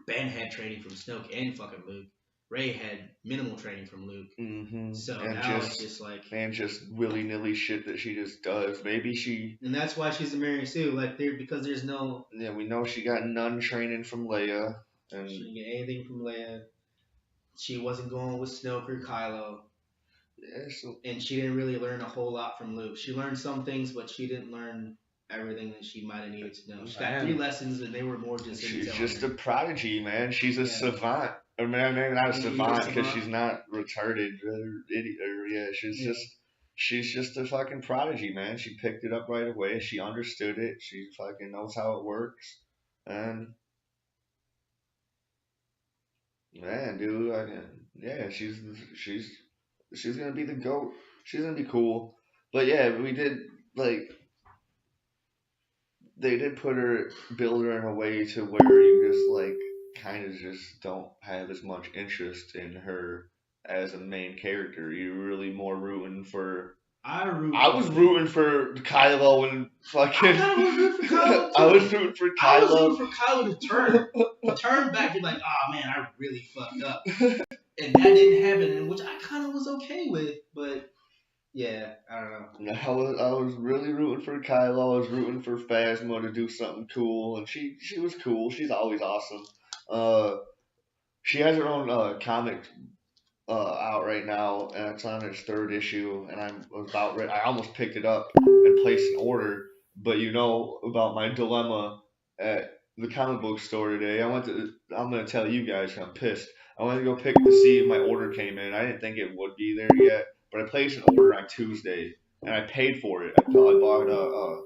Ben had training from Snoke and fucking Luke. Ray had minimal training from Luke. So And now it's just like, and just willy nilly shit that she just does. Maybe she. and that's why she's a Mary Sue. Like there, because there's no. Yeah, we know she got none training from Leia, and She didn't get anything from Leia. She wasn't going with Snoke or Kylo. yeah, so And she didn't really learn a whole lot from Luke. She learned some things, but she didn't learn everything that she might have needed to know. She got 3 lessons, and they were more just. She's just a prodigy, man. She's a Yeah. savant. I mean, maybe not a Maybe savant a because savant. she's not retarded or idiot. Or, yeah, Yeah. she's just a fucking prodigy, man. She picked it up right away. She understood it. She fucking knows how it works. And man, dude, yeah, she's gonna be the goat. She's gonna be cool. But yeah, we did like they did build her in a way to where you just like kind of just don't have as much interest in her as a main character. You're really more rooting for. I was rooting for Kylo and fucking. I was I rooting for Kylo. was rooting for Kylo. I was rooting for Kylo to turn back and like, oh man, I really fucked up, and that didn't happen, and which I kind of was okay with, but yeah, I don't know. I was really rooting for Kylo. I was rooting for Phasma to do something cool, and she was cool. She's always awesome. She has her own comic out right now, and it's on its 3rd issue. And I was about ready. I almost picked it up and placed an order, but you know about my dilemma at the comic book store today. I'm gonna tell you guys I'm pissed. I went to go pick to see if my order came in. I didn't think it would be there yet, but I placed an order on Tuesday, and I paid for it. I bought a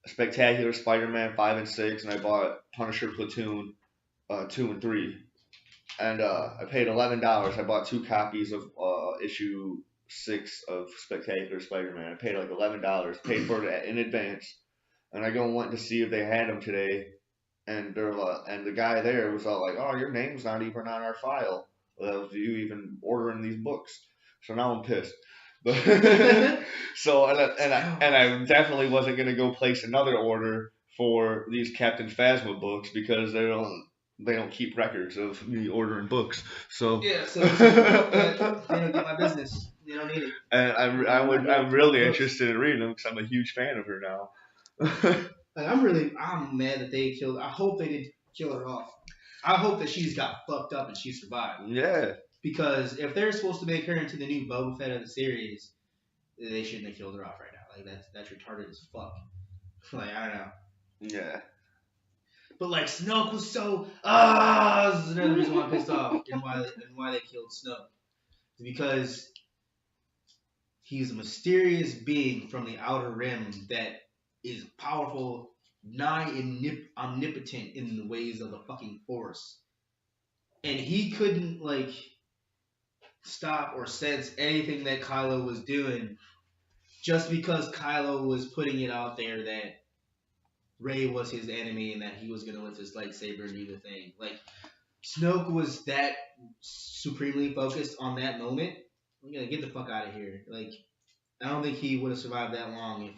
Spectacular Spider-Man 5 and 6, and I bought Punisher Platoon 2 and 3. And I paid $11. I bought 2 copies of issue 6 of Spectacular Spider-Man. I paid like $11. Paid for it in advance, and I go and went to see if they had them today. And and the guy there was all like, "Oh, your name's not even on our file. Of you even ordering these books." So now I'm pissed. But so and I definitely wasn't gonna go place another order for these Captain Phasma books because they don't keep records of me ordering books. So yeah, so they don't get my business. They don't need it. And I'm really interested in reading them because I'm a huge fan of her now. Like, I'm mad that they killed. I hope they didn't kill her off. I hope that she's got fucked up and she survived. Yeah. Because if they're supposed to make her into the new Boba Fett of the series, they shouldn't have killed her off right now. Like that's retarded as fuck. Like I don't know. Yeah. But like Snoke was so this is another reason why I'm pissed off and why they killed Snoke. Because he's a mysterious being from the Outer Rim that is powerful, nigh omnipotent in the ways of the fucking Force. And he couldn't like stop or sense anything that Kylo was doing just because Kylo was putting it out there that Rey was his enemy and that he was gonna lift his lightsaber and do the thing. Like Snoke was that supremely focused on that moment. I'm gonna get the fuck out of here. Like I don't think he would have survived that long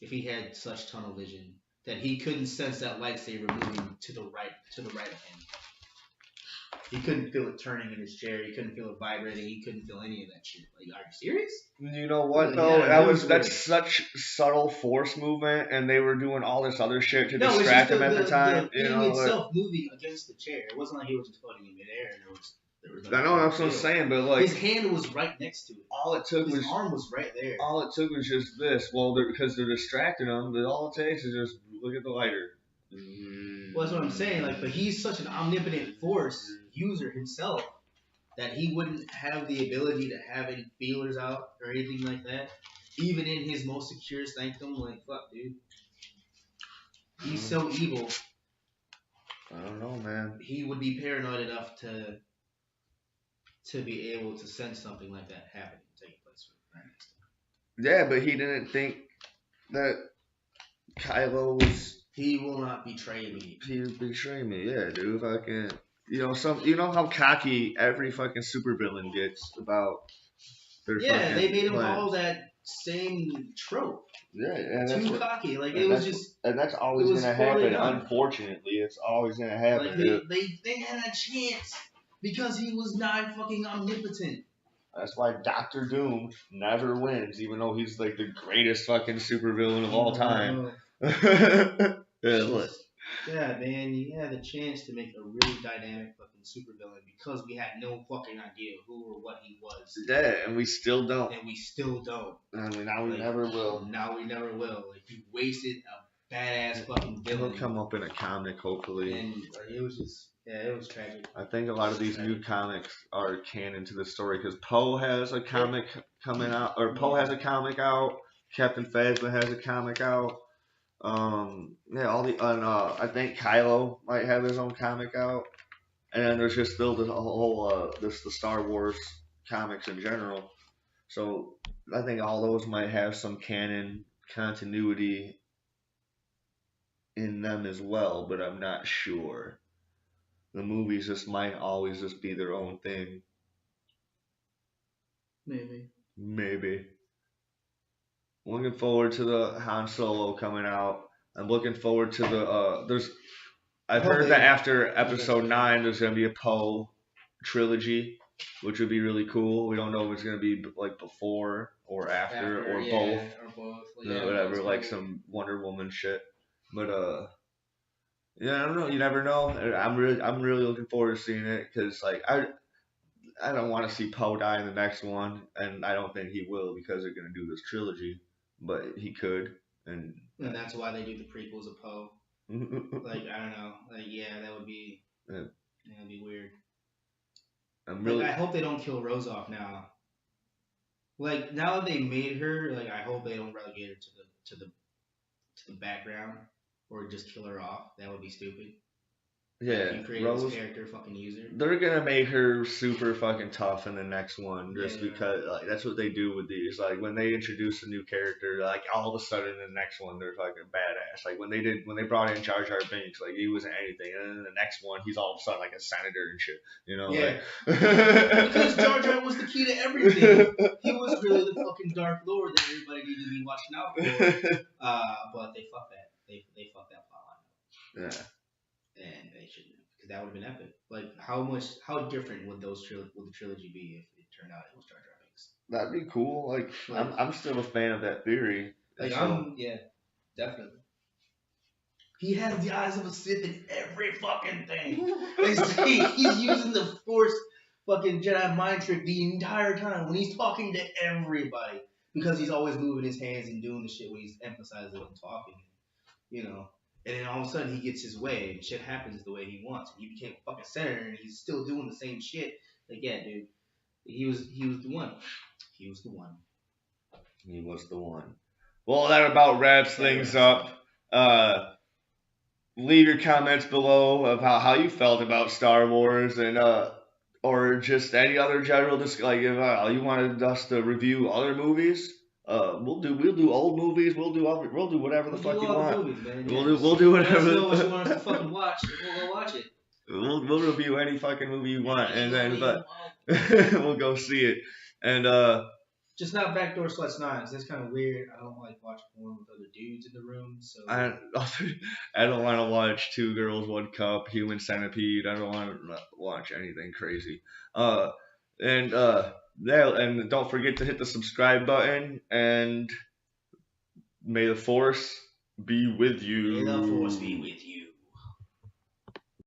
if he had such tunnel vision that he couldn't sense that lightsaber moving to the right of him. He couldn't feel it turning in his chair. He couldn't feel it vibrating. He couldn't feel any of that shit. Like, are you serious? You know what though? That's such subtle Force movement, and they were doing all this other shit to distract him at the time. The thing itself moving against the chair. It wasn't like he was just floating in midair and there was. I know that's what I'm saying, but like his hand was right next to it. His arm was right there. All it took was just this. Well, because they're distracting him, but all it takes is just look at the lighter. Well, that's what I'm saying. Like, but he's such an omnipotent Force user himself that he wouldn't have the ability to have any feelers out or anything like that, even in his most secure sanctum. Like, fuck, dude, he's so evil. I don't know, man. He would be paranoid enough to be able to sense something like that happening, taking place right next to him. Yeah, but he didn't think that Kylo was He will not betray me. He betrayed me, yeah, dude. Fucking, you know how cocky every fucking supervillain gets about their Yeah, they fucking made him plans. follow that same trope. Yeah, and that's Too what, cocky. Like it and was that's just, and that's it always was gonna poorly happen. done. Unfortunately, it's always gonna Like happen, dude. they had a chance because he was not fucking omnipotent. That's why Doctor Doom never wins, even though he's like the greatest fucking supervillain of all time. Yeah, look. Just, yeah, man, you had the chance to make a really dynamic fucking supervillain because we had no fucking idea who or what he was, Yeah, and we still don't. and we still don't. I mean, now we Like, never will. Now we never will. Like you wasted a badass fucking It'll villain, come up in a comic, hopefully. and like, it was just, yeah, it was tragic. I think a lot of these new comics are canon to the story because Poe has a comic coming out, or Poe has a comic out. Captain Phasma has a comic out. Yeah, all the I think Kylo might have his own comic out, and then there's just still the whole the Star Wars comics in general. So I think all those might have some canon continuity in them as well, but I'm not sure. The movies just might always just be their own thing. Maybe. Maybe. Looking forward to the Han Solo coming out. I'm looking forward to the there's I've heard that after episode 9 there's gonna be a Poe trilogy, which would be really cool. We don't know if it's gonna be like before or after or yeah, both. or both. Whatever, like some Wonder Woman shit. But yeah, I don't know. You never know. I'm really looking forward to seeing it because like I don't want to see Poe die in the next one, and I don't think he will because they're gonna do this trilogy. But he could, and that's why they do the prequels of Poe. Like I don't know. Like yeah, that would be that'd be weird. I hope they don't kill Rose off now. Like now that they made her, like I hope they don't relegate her to the background or just kill her off. That would be stupid. Yeah, you create this character, fucking use her. They're gonna make her super fucking tough in the next one, just because like that's what they do with these. Like when they introduce a new character, like all of a sudden in the next one they're fucking badass. Like when they brought in Jar Jar Binks, like he wasn't anything, and then in the next one he's all of a sudden like a senator and shit. You know? Yeah. Like, because Jar Jar was the key to everything. He was really the fucking Dark Lord that everybody needed to be watching out for. But they fucked that. They fucked that plot line up. Yeah. And they shouldn't have, because that would have been epic. Like, how different would the trilogy be if it turned out it was Jar Jar Binks? That'd be cool. Like I'm still a fan of that theory. Like, yeah, definitely. He has the eyes of a Sith in every fucking thing. They say he's using the Force fucking Jedi mind trick the entire time when he's talking to everybody, because he's always moving his hands and doing the shit when he's emphasizing when talking. You know. And then all of a sudden he gets his way and shit happens the way he wants. He became a fucking senator and he's still doing the same shit. Like, yeah, dude. He was the one. He was the one. He was the one. Well, that about wraps things up. Leave your comments below of how you felt about Star Wars and or just any other general if you wanted us to review other movies. We'll do old movies. We'll do whatever the fuck you want. Movies, man. We'll do whatever. Let us know what you want us to fucking watch. We'll go watch it. We'll review any fucking movie you want, and then we'll go see it. And just not Backdoor Sluts 9, because that's kind of weird. I don't like watch porn with other dudes in the room. So I don't want to watch Two Girls, One Cup, Human Centipede. I don't want to watch anything crazy. And don't forget to hit the subscribe button, and may the Force be with you. May the Force be with you.